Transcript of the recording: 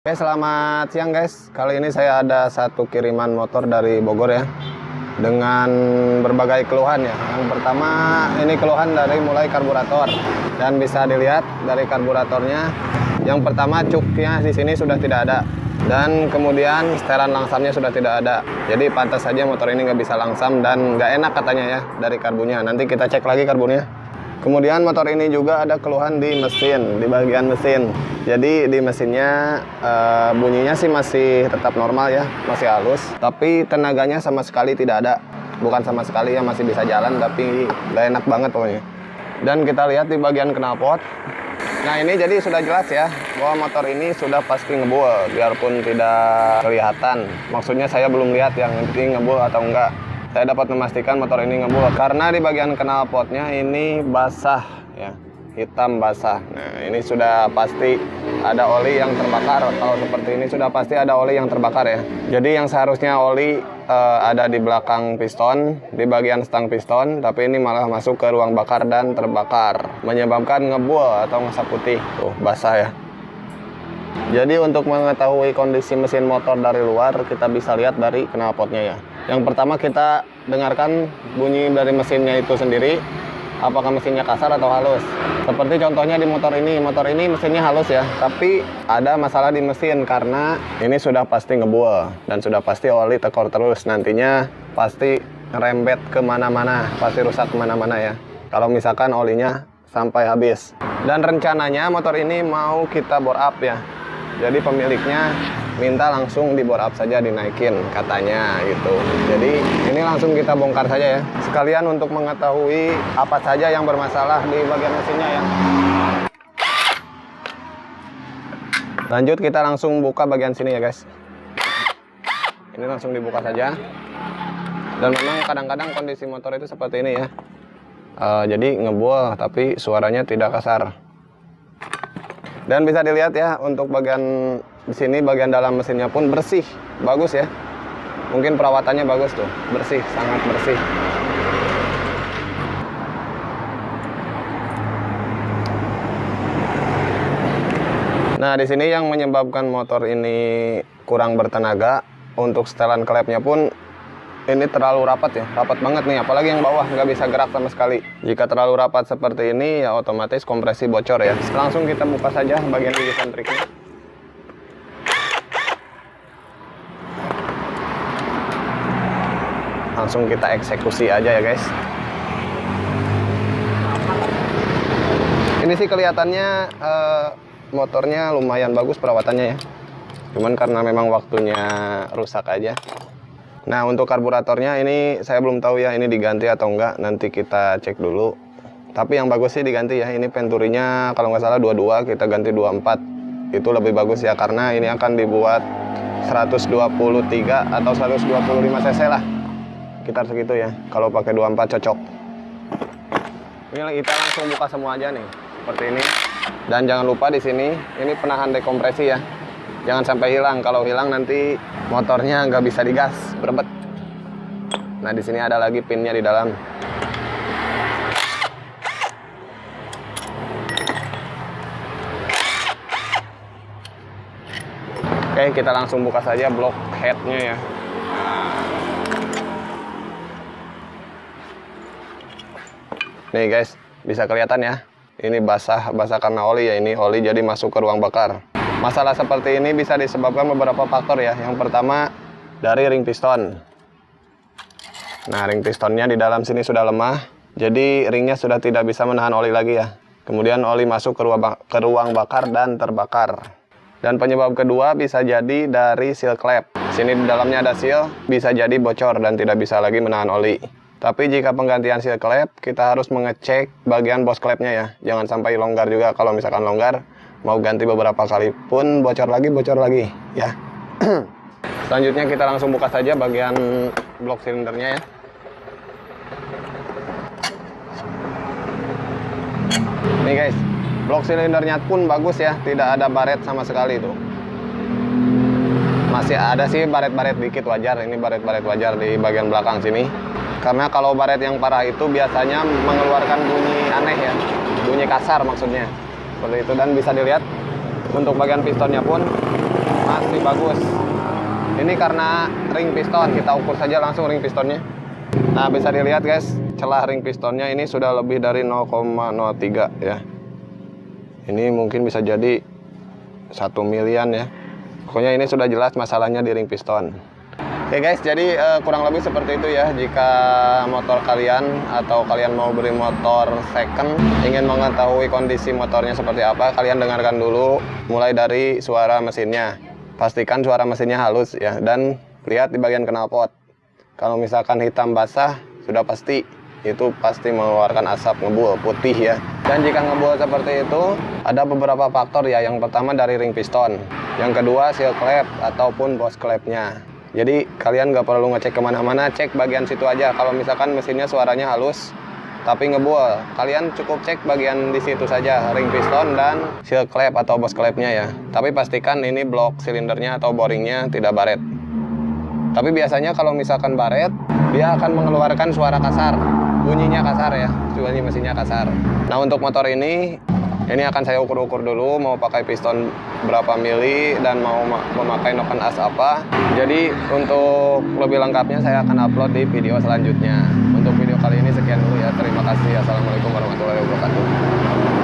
Oke, selamat siang guys. Kali ini saya ada satu kiriman motor dari Bogor ya, dengan berbagai keluhan ya. Yang pertama ini keluhan dari mulai karburator, dan bisa dilihat dari karburatornya. Yang pertama cuknya di sini sudah tidak ada, dan kemudian setelan langsamnya sudah tidak ada. Jadi pantas saja motor ini nggak bisa langsam dan nggak enak katanya ya dari karbunya. Nanti kita cek lagi karbunya. Kemudian motor ini juga ada keluhan di mesin, di bagian mesin. Jadi di mesinnya bunyinya sih masih tetap normal ya, masih halus. Tapi tenaganya sama sekali tidak ada. Bukan sama sekali ya, masih bisa jalan tapi gak enak banget pokoknya. Dan kita lihat di bagian knalpot. Nah ini jadi sudah jelas ya, bahwa motor ini sudah pasti ngebul, biarpun tidak kelihatan. Maksudnya saya belum lihat yang penting ngebul atau enggak. Saya dapat memastikan motor ini ngebul karena di bagian knalpotnya ini basah ya, hitam basah. Nah ini sudah pasti ada oli yang terbakar. Kalau seperti ini sudah pasti ada oli yang terbakar ya. Jadi yang seharusnya oli ada di belakang piston, di bagian stang piston, tapi ini malah masuk ke ruang bakar dan terbakar, menyebabkan ngebul atau ngasap putih. Tuh basah ya. Jadi untuk mengetahui kondisi mesin motor dari luar, kita bisa lihat dari knalpotnya ya. Yang pertama kita dengarkan bunyi dari mesinnya itu sendiri, apakah mesinnya kasar atau halus. Seperti contohnya di motor ini mesinnya halus ya, tapi ada masalah di mesin karena ini sudah pasti ngebul dan sudah pasti oli tekor terus. Nantinya pasti ngerembet kemana-mana, pasti rusak kemana-mana ya, kalau misalkan olinya sampai habis. Dan rencananya motor ini mau kita bore up ya. Jadi pemiliknya minta langsung di bore up saja, dinaikin katanya gitu. Jadi ini langsung kita bongkar saja ya, sekalian untuk mengetahui apa saja yang bermasalah di bagian mesinnya ya. Lanjut kita langsung buka bagian sini ya guys. Ini langsung dibuka saja. Dan memang kadang-kadang kondisi motor itu seperti ini ya. Jadi ngebul tapi suaranya tidak kasar. Dan bisa dilihat ya, untuk bagian di sini bagian dalam mesinnya pun bersih, bagus ya. Mungkin perawatannya bagus tuh, bersih, sangat bersih. Nah, di sini yang menyebabkan motor ini kurang bertenaga, untuk setelan klepnya pun ini terlalu rapat ya, rapat banget nih, apalagi yang bawah nggak bisa gerak sama sekali. Jika terlalu rapat seperti ini ya otomatis kompresi bocor ya. Langsung kita buka saja bagian gigi sentriknya. Langsung kita eksekusi aja ya guys. Ini sih kelihatannya motornya lumayan bagus perawatannya ya. Cuman karena memang waktunya rusak aja. Nah untuk karburatornya ini saya belum tahu ya ini diganti atau enggak, nanti kita cek dulu. Tapi yang bagus sih diganti ya, ini penturinya kalau nggak salah 22, kita ganti 24. Itu lebih bagus ya, karena ini akan dibuat 123 atau 125 cc lah, sekitar segitu ya. Kalau pakai 24 cocok. Ini kita langsung buka semua aja nih, seperti ini. Dan jangan lupa di sini ini penahan dekompresi ya. Jangan sampai hilang. Kalau hilang nanti motornya nggak bisa digas, berebet. Nah di sini ada lagi pinnya di dalam. Oke, kita langsung buka saja blok headnya ya. Nih guys, bisa kelihatan ya. Ini basah karena oli ya. Ini oli jadi masuk ke ruang bakar. Masalah seperti ini bisa disebabkan beberapa faktor ya. Yang pertama dari ring piston. Nah ring pistonnya di dalam sini sudah lemah, jadi ringnya sudah tidak bisa menahan oli lagi ya. Kemudian oli masuk ke ruang bakar dan terbakar. Dan penyebab kedua bisa jadi dari seal klep. Sini di dalamnya ada seal, bisa jadi bocor dan tidak bisa lagi menahan oli. Tapi jika penggantian seal klep, kita harus mengecek bagian bos klepnya ya. Jangan sampai longgar juga. Kalau misalkan longgar, mau ganti beberapa kali pun bocor lagi ya. Selanjutnya kita langsung buka saja bagian blok silindernya ya. Nih guys, blok silindernya pun bagus ya, tidak ada baret sama sekali tuh. Masih ada sih baret-baret dikit, wajar. Ini baret-baret wajar di bagian belakang sini. Karena kalau baret yang parah itu biasanya mengeluarkan bunyi aneh ya, bunyi kasar maksudnya. Seperti itu. Dan bisa dilihat untuk bagian pistonnya pun masih bagus. Ini karena ring piston, kita ukur saja langsung ring pistonnya. Nah, bisa dilihat guys, celah ring pistonnya ini sudah lebih dari 0,03 ya. Ini mungkin bisa jadi 1 milian ya. Pokoknya ini sudah jelas masalahnya di ring piston. Oke guys, jadi kurang lebih seperti itu ya. Jika motor kalian atau kalian mau beli motor second, ingin mengetahui kondisi motornya seperti apa, kalian dengarkan dulu mulai dari suara mesinnya. Pastikan suara mesinnya halus ya, dan lihat di bagian knalpot. Kalau misalkan hitam basah, sudah pasti itu pasti mengeluarkan asap ngebul putih ya. Dan jika ngebul seperti itu, ada beberapa faktor ya. Yang pertama dari ring piston, yang kedua seal clamp ataupun boss clampnya. Jadi kalian nggak perlu ngecek kemana-mana, cek bagian situ aja. Kalau misalkan mesinnya suaranya halus tapi ngebul, kalian cukup cek bagian di situ saja, ring piston dan seal clamp atau boss clampnya ya. Tapi pastikan ini blok silindernya atau boringnya tidak baret. Tapi biasanya kalau misalkan baret, dia akan mengeluarkan suara kasar, bunyinya kasar ya, bunyi mesinnya kasar. Nah, untuk motor ini akan saya ukur-ukur dulu mau pakai piston berapa mili dan mau memakai noken as apa. Jadi untuk lebih lengkapnya saya akan upload di video selanjutnya. Untuk video kali ini sekian dulu ya. Terima kasih. Assalamualaikum warahmatullahi wabarakatuh.